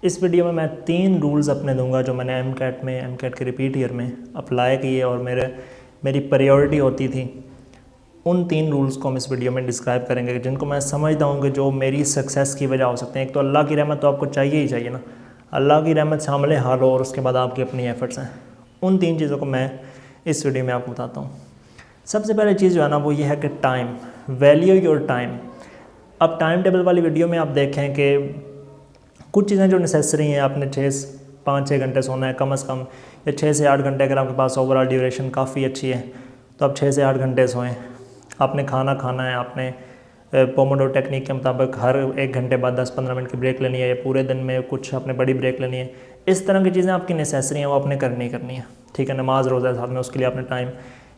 इस वीडियो में मैं 3 रूल्स अपने दूंगा जो मैंने एमकैट के रिपीट ईयर में अप्लाई किए और मेरी प्रायोरिटी होती थी। उन 3 रूल्स को हम इस वीडियो में डिस्क्राइब करेंगे जिनको मैं समझता हूँ कि जो मेरी सक्सेस की वजह हो सकते हैं। एक तो अल्लाह की रहमत तो आपको चाहिए ही चाहिए ना, अल्लाह की रहमत शामिल हाल हो और उसके बाद आपकी अपनी एफर्ट्स हैं। उन 3 चीज़ों को मैं इस वीडियो में आपको बताता हूँ। सबसे पहले चीज़ जो है ना वो ये है कि टाइम, वैल्यू योर टाइम। अब टाइम टेबल वाली वीडियो में आप देखें कि कुछ चीज़ें जो नेसेसरी हैं, आपने 5-6 घंटे सोना है कम से कम, या 6 से 8 घंटे अगर आपके पास ओवरऑल ड्यूरेशन काफ़ी अच्छी है तो आप 6 से 8 घंटे सोएं। आपने खाना खाना है, आपने पोमोडोरो टेक्निक के मुताबिक हर 1 घंटे बाद 10-15 मिनट की ब्रेक लेनी है, या पूरे दिन में कुछ आपने बड़ी ब्रेक लेनी है। इस तरह की चीज़ें आपकी नेसेसरी हैं, वो आपने करनी है। ठीक है, नमाज रोज़ा साथ में, उसके लिए आपने टाइम,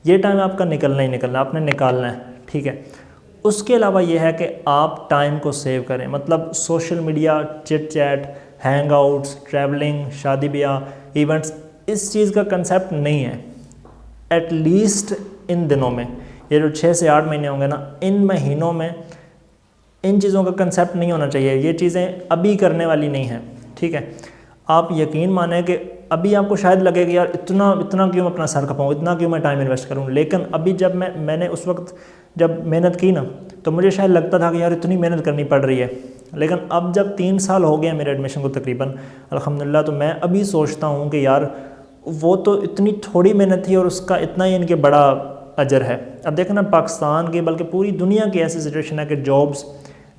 ये टाइम आपका निकलना ही निकलना, आपने निकालना है। ठीक है, उसके अलावा ये है कि आप टाइम को सेव करें, मतलब social media, chit chat, hang outs, travelling, शादी ब्याह, इवेंट्स, इस चीज़ का कंसेप्ट नहीं है। एटलीस्ट इन दिनों में, ये जो 6 से 8 महीने होंगे ना, इन महीनों में इन चीज़ों का कंसेप्ट नहीं होना चाहिए। ये चीज़ें अभी करने वाली नहीं हैं। ठीक है, आप यकीन माने कि अभी आपको शायद लगे कि यार इतना क्यों अपना सर खपाऊँ, इतना क्यों मैं टाइम इन्वेस्ट करूँ। लेकिन अभी जब मैंने उस वक्त जब मेहनत की ना, तो मुझे शायद लगता था कि यार इतनी मेहनत करनी पड़ रही है। लेकिन अब जब 3 साल हो गए मेरे एडमिशन को तकरीबन, अल्हम्दुलिल्लाह, तो मैं अभी सोचता हूँ कि यार वो तो इतनी थोड़ी मेहनत थी और उसका इतना ही इनके बड़ा अजर है। अब देखना, पाकिस्तान की बल्कि पूरी दुनिया की ऐसी सिचुएशन है कि जॉब्स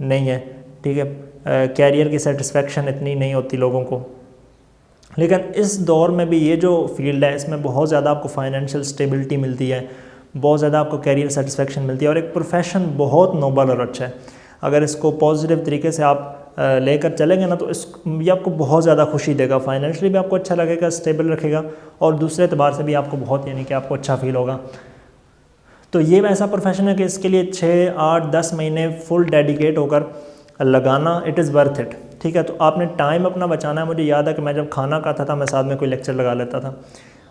नहीं है। ठीक है, कैरियर की सेटिस्फेक्शन इतनी नहीं होती लोगों को। लेकिन इस दौर में भी ये जो फील्ड है, इसमें बहुत ज़्यादा आपको फाइनेंशियल स्टेबिलिटी मिलती है, बहुत ज़्यादा आपको कैरियर सेटिस्फेक्शन मिलती है, और एक प्रोफेशन बहुत नोबल और अच्छा है। अगर इसको पॉजिटिव तरीके से आप लेकर चलेंगे ना, तो ये आपको बहुत ज़्यादा खुशी देगा, फाइनेंशियली भी आपको अच्छा लगेगा, स्टेबल रखेगा, और दूसरे एतबार से भी आपको बहुत, यानी कि आपको अच्छा फील होगा। तो ये ऐसा प्रोफेशन है कि इसके लिए 6, 8, 10 महीने फुल डेडिकेट होकर लगाना, इट इज़ वर्थ इट। ठीक है, तो आपने टाइम अपना बचाना है। मुझे याद है कि मैं जब खाना खाता था, मैं साथ में कोई लेक्चर लगा लेता था।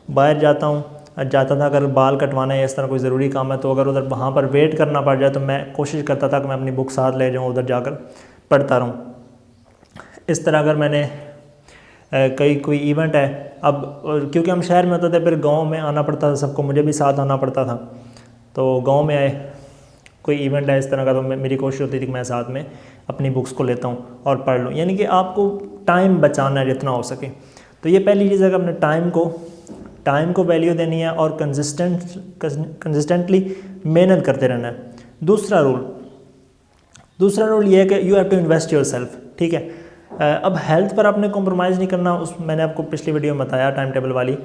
बाहर जाता था अगर बाल कटवाना है या इस तरह कोई ज़रूरी काम है, तो अगर उधर वहाँ पर वेट करना पड़ जाए तो मैं कोशिश करता था कि मैं अपनी बुक साथ ले जाऊँ, उधर जाकर पढ़ता रहूँ। इस तरह अगर मैंने कोई इवेंट है, अब क्योंकि हम शहर में होते थे, फिर गाँव में आना पड़ता था सबको, मुझे भी साथ आना पड़ता था। तो गाँव में आए, कोई इवेंट है इस तरह का, तो मेरी कोशिश होती थी कि मैं साथ में अपनी बुक्स को लेता हूँ और पढ़ लूँ। यानी कि आपको टाइम बचाना है जितना हो सके। तो ये पहली चीज़ है कि अपने टाइम को वैल्यू देनी है और कंसिस्टेंटली मेहनत करते रहना है। दूसरा रूल ये है कि you have to invest yourself. ठीक है, अब हेल्थ पर आपने कॉम्प्रोमाइज़ नहीं करना। मैंने आपको पिछली वीडियो में बताया टाइम टेबल वाली।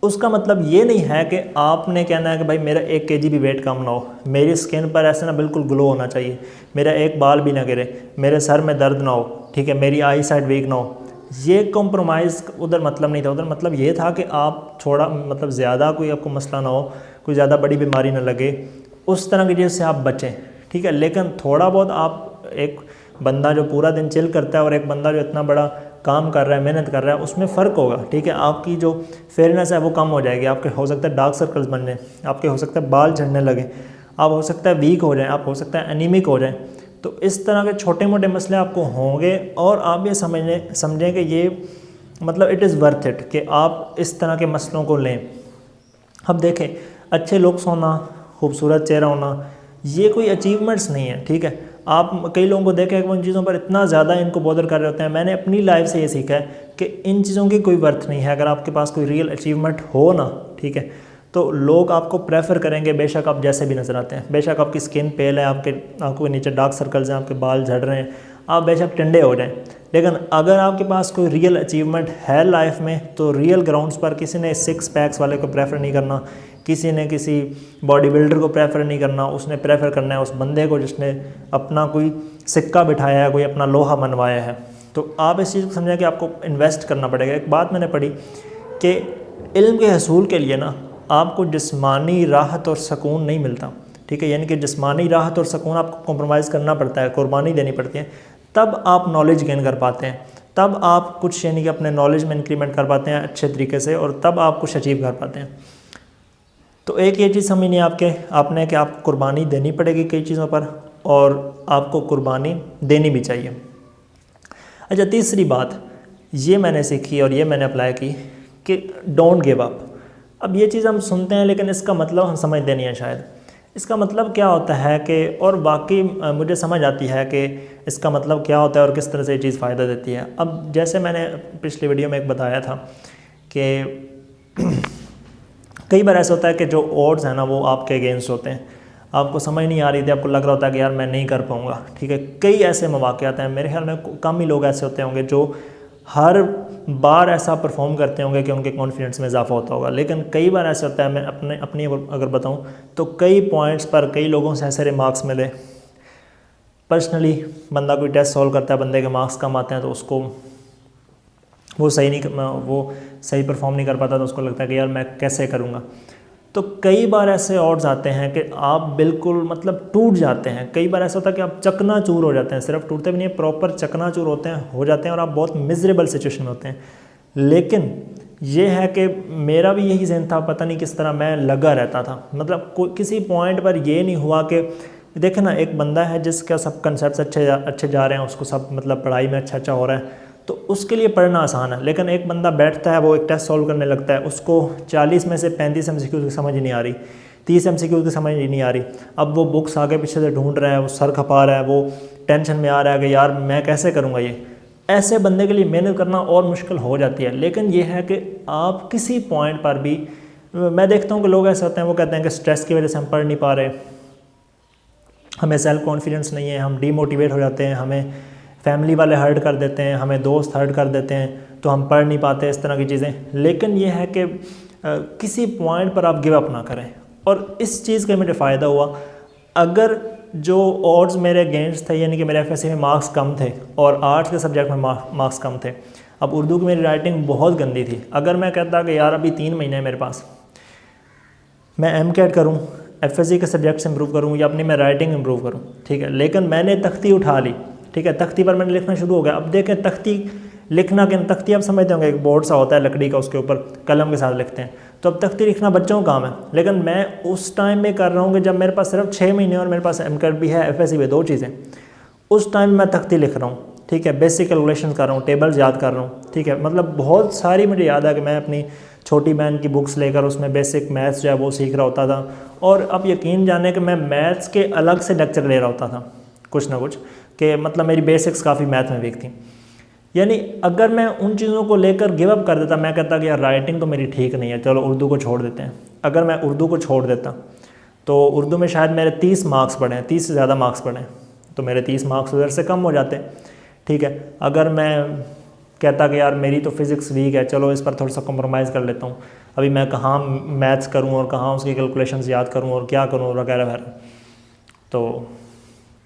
उसका मतलब ये नहीं है कि आपने कहना है कि भाई मेरा 1 kg भी वेट कम ना हो, मेरी स्किन पर ऐसे ना बिल्कुल ग्लो होना चाहिए, मेरा एक बाल भी ना गिरे, मेरे सर में दर्द ना हो, ठीक है, मेरी आई साइड वीक ना हो। ये कॉम्प्रोमाइज़ उधर मतलब नहीं था। उधर मतलब ये था कि आप थोड़ा, मतलब ज़्यादा कोई आपको मसला ना हो, कोई ज़्यादा बड़ी बीमारी ना लगे, उस तरह की चीज़ से आप बचें। ठीक है, लेकिन थोड़ा बहुत आप, एक बंदा जो पूरा दिन चिल करता है और एक बंदा जो इतना बड़ा काम कर रहा है, मेहनत कर रहा है, उसमें फ़र्क होगा। ठीक है, आपकी जो फेयरनेस है वो कम हो जाएगी, आपके हो सकता है डार्क सर्कल्स बन जाए, आपके हो सकता है बाल झड़ने लगे, आप हो सकता है वीक हो जाएं, आप हो सकता है एनीमिक हो जाएं। तो इस तरह के छोटे मोटे मसले आपको होंगे, और आप ये समझें कि ये मतलब इट इज़ वर्थ इट कि आप इस तरह के मसलों को लें। अब देखें, अच्छे लुक्स होना, खूबसूरत चेहरा होना, ये कोई अचीवमेंट्स नहीं है। ठीक है, आप कई लोगों को देखें कि उन चीज़ों पर इतना ज़्यादा इनको बॉदर कर रहे होते हैं। मैंने अपनी लाइफ से ये सीखा है कि इन चीज़ों की कोई वर्थ नहीं है। अगर आपके पास कोई रियल अचीवमेंट हो ना, ठीक है, तो लोग आपको प्रेफर करेंगे, बेशक आप जैसे भी नज़र आते हैं, बेशक आपकी स्किन पेल है, आपके आंखों के नीचे डार्क सर्कल्स हैं, आपके बाल झड़ रहे हैं, आप बेशक टंडे हो जाएं, लेकिन अगर आपके पास कोई रियल अचीवमेंट है लाइफ में, तो रियल ग्राउंड्स पर किसी ने 6 पैक्स वाले को प्रेफर नहीं करना, किसी ने किसी बॉडी बिल्डर को प्रेफर नहीं करना। उसने प्रेफर करना है उस बंदे को जिसने अपना कोई सिक्का बिठाया है, कोई अपना लोहा मनवाया है। तो आप इस चीज़ को समझें कि आपको इन्वेस्ट करना पड़ेगा। एक बात मैंने पढ़ी कि इल्म के हसूल के लिए ना आपको जिस्मानी राहत और सुकून नहीं मिलता। ठीक है, यानी कि जिस्मानी राहत और सुकून आपको कॉम्प्रोमाइज़ करना पड़ता है, कुर्बानी देनी पड़ती है, तब आप नॉलेज गेन कर पाते हैं, तब आप कुछ यानी कि अपने नॉलेज में इंक्रीमेंट कर पाते हैं अच्छे तरीके से, और तब आप कुछ अचीव कर पाते हैं। तो एक ये चीज़ समझनी आपने कि आपको कुर्बानी देनी पड़ेगी कई चीज़ों पर, और आपको कुर्बानी देनी भी चाहिए। अच्छा, तीसरी बात, ये मैंने सीखी और ये मैंने अप्लाई की कि डोंट गिव अप। अब ये चीज़ हम सुनते हैं लेकिन इसका मतलब हम समझते नहीं हैं शायद। इसका मतलब क्या होता है कि, और वाकई मुझे समझ आती है कि इसका मतलब क्या होता है और किस तरह से ये चीज़ फ़ायदा देती है। अब जैसे मैंने पिछली वीडियो में एक बताया था कि कई बार ऐसा होता है कि जो ऑड्स हैं ना वो आपके अगेंस्ट होते हैं, आपको समझ नहीं आ रही थी, आपको लग रहा होता है कि यार मैं नहीं कर पाऊँगा, ठीक है। कई ऐसे मौके आते हैं, मेरे ख्याल में कम ही लोग ऐसे होते होंगे जो हर बार ऐसा परफॉर्म करते होंगे कि उनके कॉन्फिडेंस में इजाफा होता होगा, लेकिन कई बार ऐसा होता है, मैं अपनी अगर बताऊं तो कई पॉइंट्स पर कई लोगों से ऐसे मार्क्स मिले। पर्सनली बंदा कोई टेस्ट सॉल्व करता है, बंदे के मार्क्स कम आते हैं तो उसको वो सही परफॉर्म नहीं कर पाता, तो उसको लगता है कि यार मैं कैसे करूँगा। तो कई बार ऐसे ऑड्स आते हैं कि आप बिल्कुल मतलब टूट जाते हैं। कई बार ऐसा होता है कि आप चकनाचूर हो जाते हैं, सिर्फ टूटते भी नहीं, प्रॉपर चकनाचूर हो जाते हैं और आप बहुत मिजरेबल सिचुएशन में होते हैं। लेकिन ये है कि मेरा भी यही ज़हन था, पता नहीं किस तरह मैं लगा रहता था। मतलब किसी पॉइंट पर ये नहीं हुआ कि देखें ना, एक बंदा है जिसका सब कंसेप्ट अच्छे जा रहे हैं, उसको सब मतलब पढ़ाई में अच्छा हो रहा है, तो उसके लिए पढ़ना आसान है। लेकिन एक बंदा बैठता है, वो एक टेस्ट सॉल्व करने लगता है, उसको 40 में से 35 MCQ की समझ ही नहीं आ रही, 30 MCQ की समझ ही नहीं आ रही। अब वो बुक्स आगे पीछे से ढूंढ रहा है, वो सर खपा रहा है, वो टेंशन में आ रहा है कि यार मैं कैसे करूँगा ये। ऐसे बंदे के लिए मेहनत करना और मुश्किल हो जाती है। लेकिन ये है कि आप किसी पॉइंट पर भी, मैं देखता हूँ कि लोग ऐसे होते हैं, वो कहते हैं कि स्ट्रेस की वजह से हम पढ़ नहीं पा रहे, हमें सेल्फ कॉन्फिडेंस नहीं है, हम डीमोटिवेट हो जाते हैं, हमें फैमिली वाले हर्ट कर देते हैं, हमें दोस्त हर्ट कर देते हैं, तो हम पढ़ नहीं पाते, इस तरह की चीज़ें। लेकिन ये है कि किसी पॉइंट पर आप गिव अप ना करें। और इस चीज़ का मुझे फ़ायदा हुआ, अगर जो ऑड्स मेरे अगेंस्ट थे, यानी कि मेरे FSC में मार्क्स कम थे और आर्ट्स के सब्जेक्ट में मार्क्स कम थे। अब उर्दू की मेरी राइटिंग बहुत गंदी थी। अगर मैं कहता कि यार अभी 3 महीने मेरे पास, मैं MCAT करूँ, FSC के सब्जेक्ट से इम्प्रूव करूँ या अपनी मैं राइटिंग इम्प्रूव करूँ, ठीक है, लेकिन मैंने तख्ती उठा ली, ठीक है, तख्ती पर मैंने लिखना शुरू हो गया। अब देखें तख्ती लिखना, कि तख्ती आप समझते होंगे, एक बोर्ड सा होता है लकड़ी का, उसके ऊपर कलम के साथ लिखते हैं। तो अब तख्ती लिखना बच्चों का काम है, लेकिन मैं उस टाइम में कर रहा हूँ कि जब मेरे पास सिर्फ 6 महीने और मेरे पास MCAT भी है, FSC भी, 2 चीज़ें। उस टाइम मैं तख्ती लिख रहा हूँ, ठीक है, बेसिक कैलकुलेशन कर रहा हूँ, टेबल्स याद कर रहा हूँ, ठीक है। मतलब बहुत सारी, मुझे याद है कि मैं अपनी छोटी बहन की बुक्स लेकर उसमें बेसिक मैथ्स जो है वो सीख रहा होता था। और अब यकीन जाने कि मैं मैथ्स के अलग से लेक्चर ले रहा होता था कुछ ना कुछ, कि मतलब मेरी बेसिक्स काफ़ी मैथ में वीक थी। यानी अगर मैं उन चीज़ों को लेकर गिव अप कर देता, मैं कहता कि यार राइटिंग तो मेरी ठीक नहीं है, चलो उर्दू को छोड़ देते हैं। अगर मैं उर्दू को छोड़ देता तो उर्दू में शायद मेरे 30 मार्क्स पड़े हैं, 30 से ज़्यादा मार्क्स पड़े हैं, तो मेरे 30 मार्क्स उधर से कम हो जाते, ठीक है। अगर मैं कहता कि यार मेरी तो फिज़िक्स वीक है, चलो इस पर थोड़ा सा कॉम्प्रोमाइज़ कर लेता हूँ, अभी मैं कहाँ मैथ्स करूँ और कहाँ उसकी कैलकुलेशंस याद करूँ और क्या करूँ वगैरह वगैरह। तो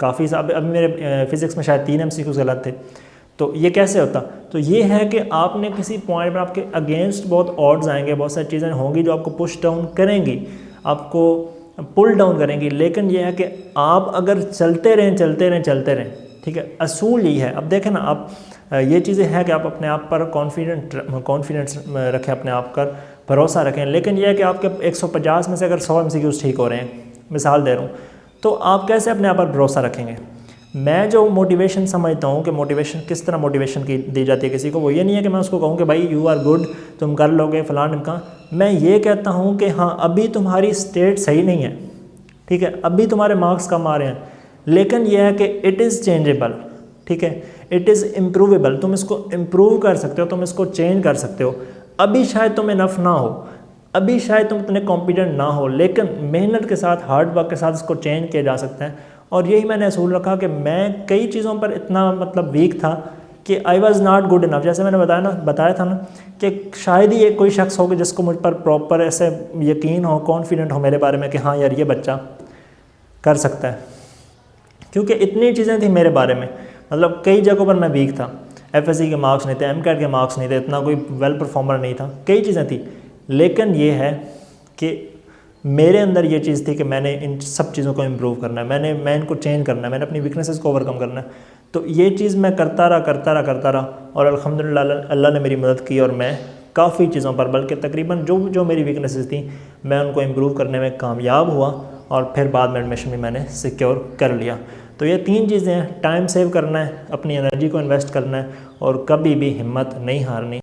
काफ़ी अभी मेरे फ़िज़िक्स में शायद 3 MCQs गलत थे। तो ये कैसे होता? तो ये है कि आपने किसी पॉइंट पर आपके अगेंस्ट बहुत ऑड्स आएंगे, बहुत सारी चीज़ें होंगी जो आपको पुश डाउन करेंगी, आपको पुल डाउन करेंगी। लेकिन ये है कि आप अगर चलते रहें, ठीक है, असूल यही है। अब देखें ना, आप ये चीज़ें हैं कि आप अपने आप पर कॉन्फिडेंस रखें, अपने आप पर भरोसा रखें। लेकिन यह है कि आपके 150 में से अगर 100 MCQs ठीक हो रहे हैं, मिसाल दे रहा हूँ, तो आप कैसे अपने आप पर भरोसा रखेंगे? मैं जो मोटिवेशन समझता हूँ कि मोटिवेशन किस तरह मोटिवेशन की दी जाती है किसी को, वो ये नहीं है कि मैं उसको कहूँ कि भाई यू आर गुड, तुम कर लोगे फलां ढिमका। मैं ये कहता हूँ कि हाँ, अभी तुम्हारी स्टेट सही नहीं है, ठीक है, अभी तुम्हारे मार्क्स कम आ रहे हैं, लेकिन यह है कि इट इज़ चेंजेबल, ठीक है, इट इज़ इम्प्रूवेबल। तुम इसको इम्प्रूव कर सकते हो, तुम इसको चेंज कर सकते हो। अभी शायद तुम इनफ ना हो, अभी शायद तुम इतने कॉम्पिटेंट ना हो, लेकिन मेहनत के साथ, हार्ड वर्क के साथ इसको चेंज किया जा सकता है। और यही मैंने असूल रखा कि मैं कई चीज़ों पर इतना मतलब वीक था कि I was not good enough. जैसे मैंने बताया था ना कि शायद ही एक कोई शख्स हो कि जिसको मुझ पर प्रॉपर ऐसे यकीन हो, कॉन्फिडेंट हो मेरे बारे में कि हाँ यार ये बच्चा कर सकता है, क्योंकि इतनी चीज़ें थी मेरे बारे में। मतलब कई जगहों पर मैं वीक था, FSC के मार्क्स नहीं थे, MCAT के मार्क्स नहीं थे, इतना कोई वेल परफॉर्मर नहीं था, कई चीज़ें थी। लेकिन ये है कि मेरे अंदर ये चीज़ थी कि मैंने इन सब चीज़ों को इम्प्रूव करना है, मैं इनको चेंज करना है, मैंने अपनी वीकनेसेस को ओवरकम करना है। तो ये चीज़ मैं करता रहा और अल्हम्दुलिल्लाह अल्लाह ने मेरी मदद की और मैं काफ़ी चीज़ों पर, बल्कि तकरीबन जो मेरी वीकनेसेस थी, मैं उनको इम्प्रूव करने में कामयाब हुआ और फिर बाद में एडमिशन भी मैंने सिक्योर कर लिया। तो ये 3 चीज़ें हैं, टाइम सेव करना है, अपनी एनर्जी को इन्वेस्ट करना है और कभी भी हिम्मत नहीं हारनी।